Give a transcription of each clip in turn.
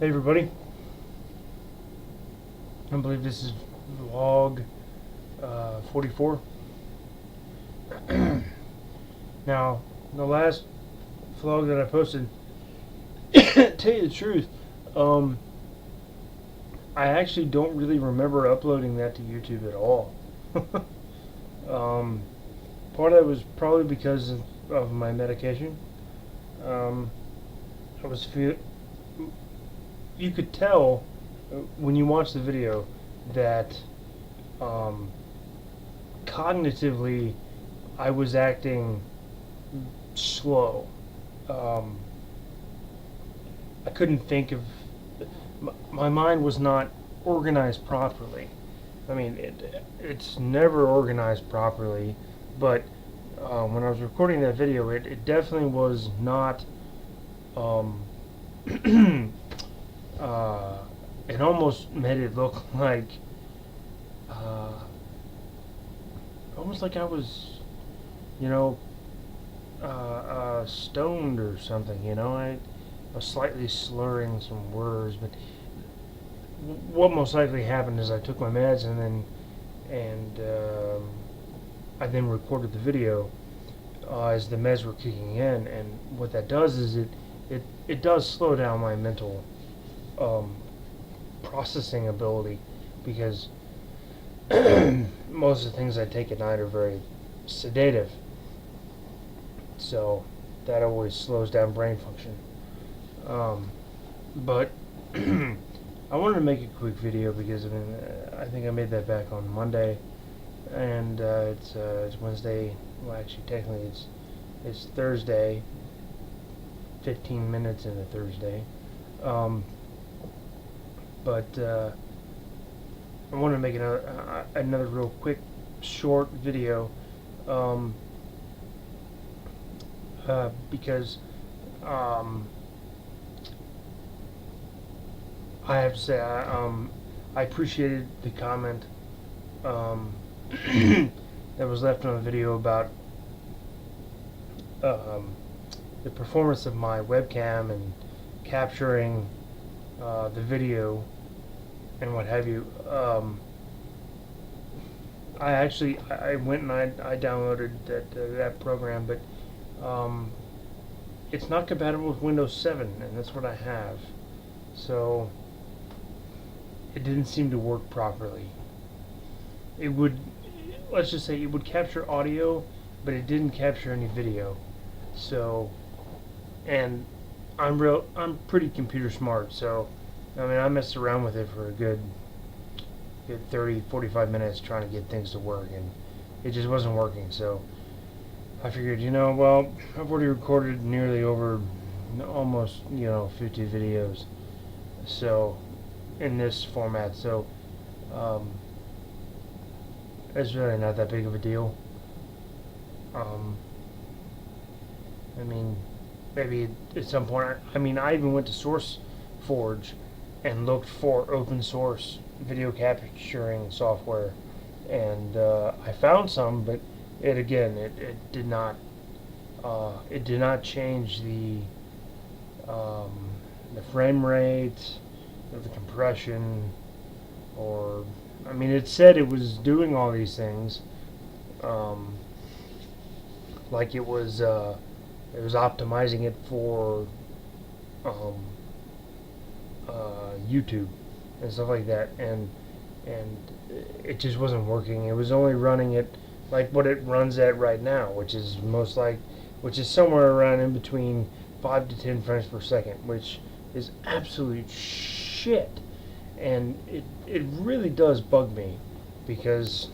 Hey everybody, I believe this is vlog 44. Now, the last vlog that I posted, to tell you the truth, I actually don't really remember uploading that to YouTube at all. Part of that was probably because of my medication. I was you could tell when you watch the video that cognitively I was acting slow. I couldn't think of my mind was not organized properly. I mean, it's never organized properly, but when I was recording that video, it definitely was not. It almost made it look like, almost like I was, you know, stoned or something. I was slightly slurring some words, but what most likely happened is I took my meds and I then recorded the video as the meds were kicking in, and what that does is it does slow down my mental processing ability, because most of the things I take at night are very sedative, so that always slows down brain function. But I wanted to make a quick video because I think I made that back on Monday, and it's Wednesday. Well, actually, technically it's Thursday. 15 minutes into Thursday. But I want to make another real quick, short video, because I have to say I appreciated the comment that was left on the video about the performance of my webcam and capturing the video and what have you. I went and I downloaded that program, but it's not compatible with Windows 7, and that's what I have. So it didn't seem to work properly. It would, let's just say, it would capture audio, but it didn't capture any video. So, and I'm pretty computer smart, so I mean, I messed around with it for a good 30-45 minutes trying to get things to work, and it just wasn't working. So I figured, well, I've already recorded nearly over almost 50 videos, so in this format, so it's really not that big of a deal. I mean, maybe at some point, I even went to SourceForge and looked for open source video capturing software, and I found some, but it did not change the frame rate or the compression, or it said it was doing all these things, like it was optimizing it for YouTube and stuff like that, and it just wasn't working. It was only running it like what it runs at right now, which is somewhere around in between 5 to 10 frames per second, which is absolute shit. And it really does bug me, because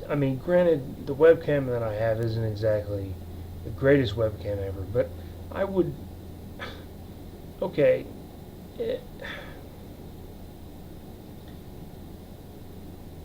granted, the webcam that I have isn't exactly the greatest webcam ever, but I would, okay,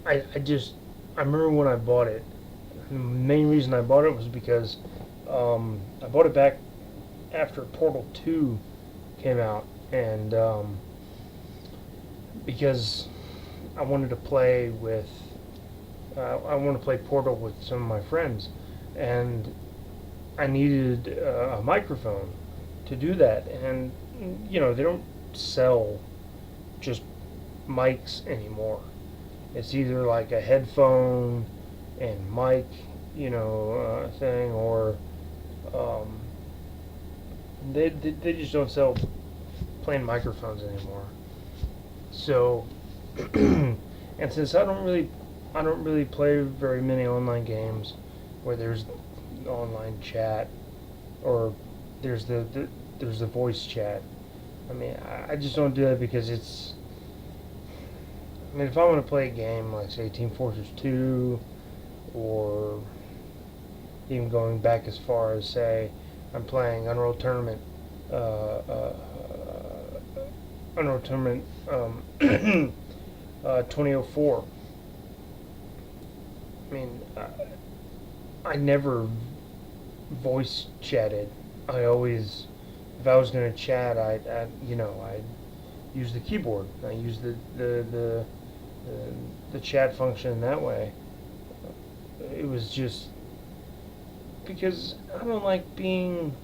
I remember when I bought it, the main reason I bought it was because I bought it back after Portal 2 came out, and because I wanted to play with I want to play Portal with some of my friends, and I needed a microphone to do that, and they don't sell just mics anymore. It's either like a headphone and mic, thing, or um, they just don't sell plain microphones anymore. So, and since I don't really play very many online games where there's online chat, or there's there's the voice chat. I mean, I just don't do that because I mean, if I want to play a game like, say, Team Fortress 2, or even going back as far as, say, I'm playing Unreal Tournament, Unreal Tournament 2004. I mean, I never voice chatted. I always, if I was going to chat, I'd use the keyboard. I use the chat function that way. It was just because I don't like being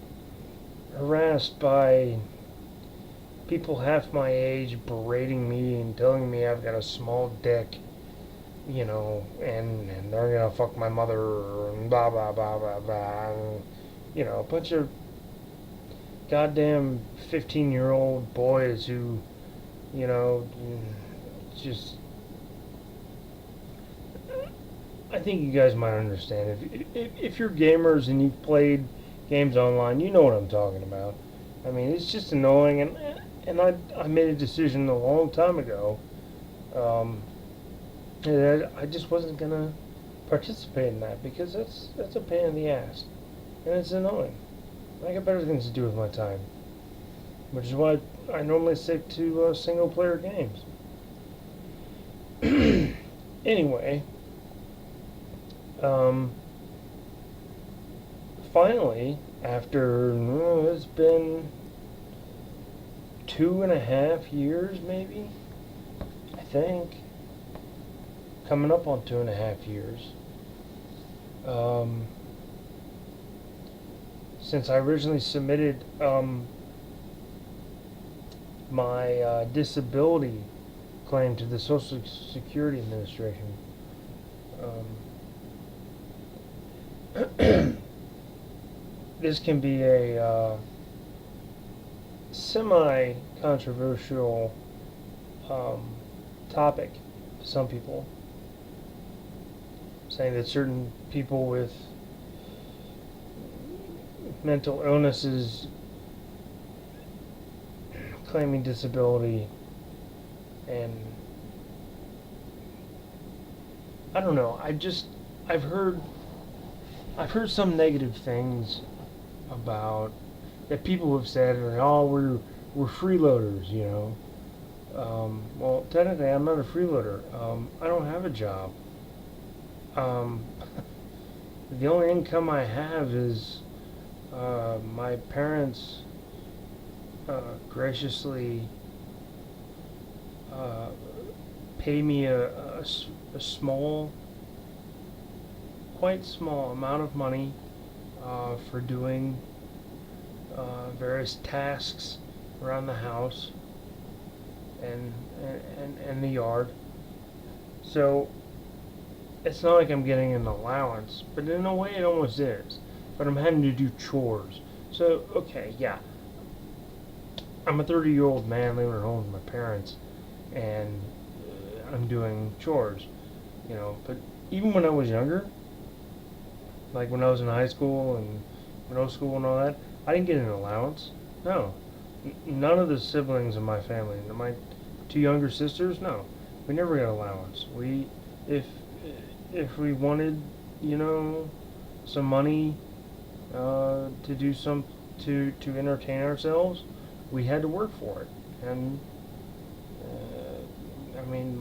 harassed by people half my age berating me and telling me I've got a small dick, and they're gonna fuck my mother and blah blah blah blah blah. And, a bunch of goddamn 15-year-old boys who, you know, just. I think you guys might understand. If you're gamers and you've played games online, you know what I'm talking about. I mean, it's just annoying, and I made a decision a long time ago. And I just wasn't gonna participate in that because that's a pain in the ass, and it's annoying. I got better things to do with my time, which is why I normally stick to single player games. Anyway, um, finally, after it's been 2.5 years, maybe, I think, coming up on 2.5 years, since I originally submitted my disability claim to the Social Security Administration. This can be a semi-controversial topic to some people, saying that certain people with mental illnesses claiming disability, and I don't know. I've heard some negative things about that people have said, oh, we're freeloaders. Well, technically, I'm not a freeloader. I don't have a job. Um, the only income I have is my parents graciously pay me a small, quite small amount of money for doing various tasks around the house and the yard. So it's not like I'm getting an allowance, but in a way it almost is. But I'm having to do chores. So, okay, yeah. I'm a 30-year-old man living at home with my parents, and I'm doing chores, But even when I was younger, like when I was in high school and middle school and all that, I didn't get an allowance. No. None of the siblings in my family, my two younger sisters, no. We never got allowance. If if we wanted, some money to do to entertain ourselves, we had to work for it. And I mean,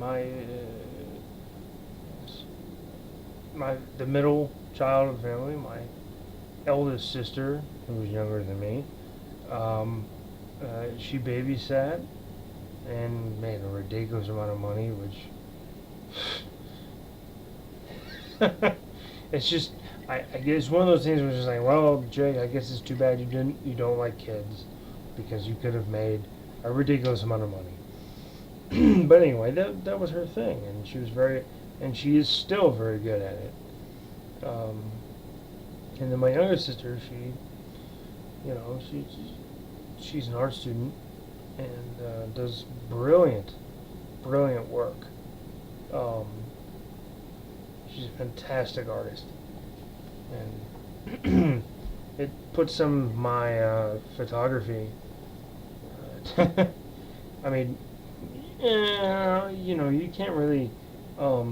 the middle child of the family, my eldest sister, who was younger than me, she babysat and made a ridiculous amount of money, which it's just I guess one of those things was just like, well, Jake, I guess it's too bad you don't like kids, because you could have made a ridiculous amount of money. But anyway, that was her thing, and she is still very good at it. And then my younger sister, she's an art student and does brilliant work. Um, she's a fantastic artist, and it puts some of my photography. I mean, you can't really. I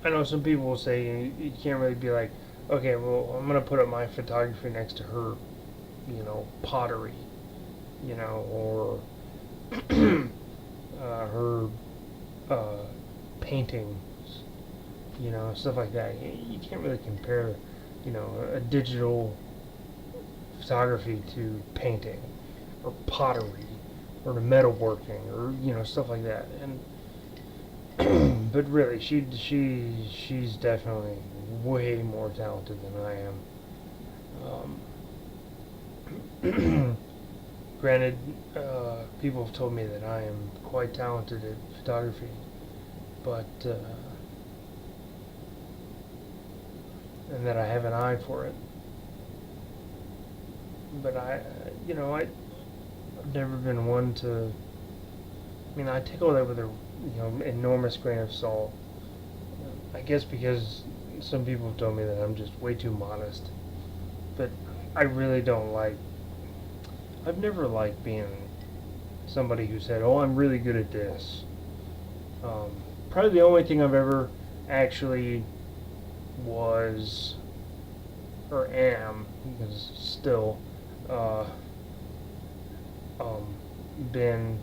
know some people will say you can't really be like, okay, well, I'm gonna put up my photography next to her, pottery, or her paintings, stuff like that. You can't really compare, a digital photography to painting or pottery or the metalworking or stuff like that. And but really, she's definitely way more talented than I am. Granted, people have told me that I am quite talented at photography, but and that I have an eye for it. But I've never been one to. I mean, I take all that with a enormous grain of salt. I guess because some people have told me that I'm just way too modest. But I really don't like. I've never liked being somebody who said, "Oh, I'm really good at this." Probably the only thing I've ever actually was or am, because still, been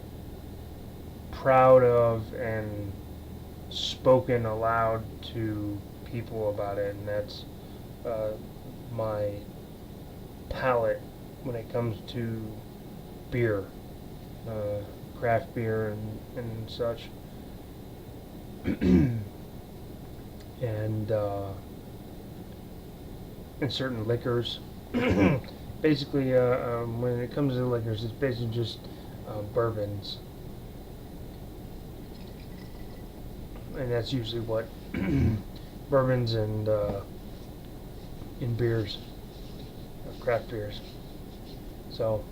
proud of and spoken aloud to people about it, and that's my palate when it comes to beer, craft beer and such. And certain liquors. Basically, when it comes to liquors, it's basically just bourbons, and that's usually what bourbons and beers, craft beers. So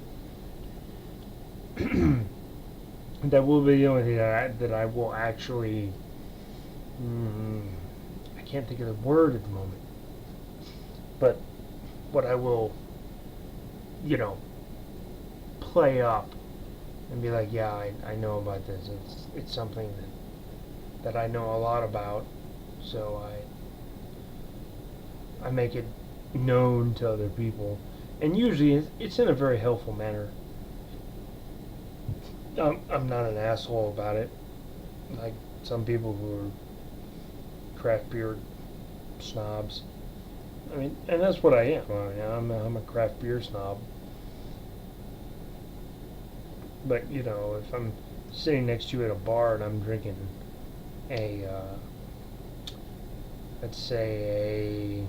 that will be the only thing that I will actually. I can't think of the word at the moment. But what I will, play up and be like, yeah, I know about this. It's something that I know a lot about, so I make it known to other people, and usually it's in a very helpful manner. I'm not an asshole about it, like some people who are craft beer snobs. I mean, and that's what I am. I mean, I'm a craft beer snob. But, if I'm sitting next to you at a bar and I'm drinking let's say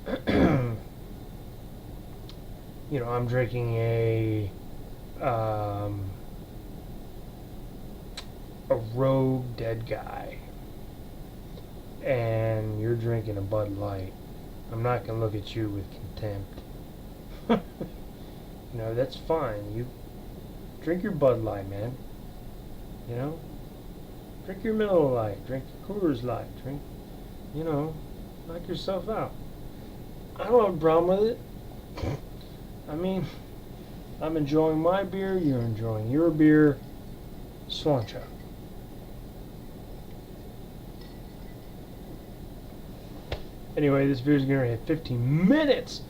I'm drinking a Rogue Dead Guy, and you're drinking a Bud Light, I'm not going to look at you with contempt. That's fine. You drink your Bud Light, man. Drink your Miller Lite. Drink your Coors Light. Drink, knock yourself out. I don't have a problem with it. I mean, I'm enjoying my beer. You're enjoying your beer. Cilantro. Anyway, this video's gonna hit 15 minutes.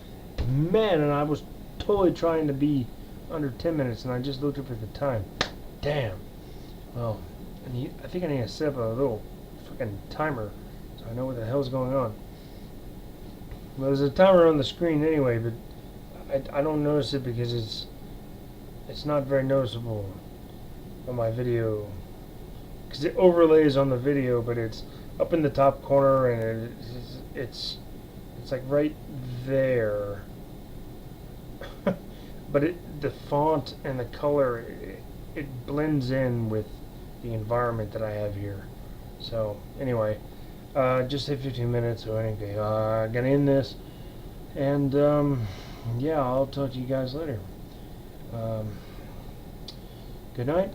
Man, and I was totally trying to be under 10 minutes, and I just looked up at the time. Damn. Well, I think I need to set up a little fucking timer so I know what the hell's going on. Well, there's a timer on the screen anyway, but I don't notice it because it's not very noticeable on my video, because it overlays on the video, but it's up in the top corner, and it's like right there. but the font and the color, it blends in with the environment that I have here. So anyway, just hit 15 minutes. So anyway, gonna end this, and yeah, I'll talk to you guys later. Um, Good night.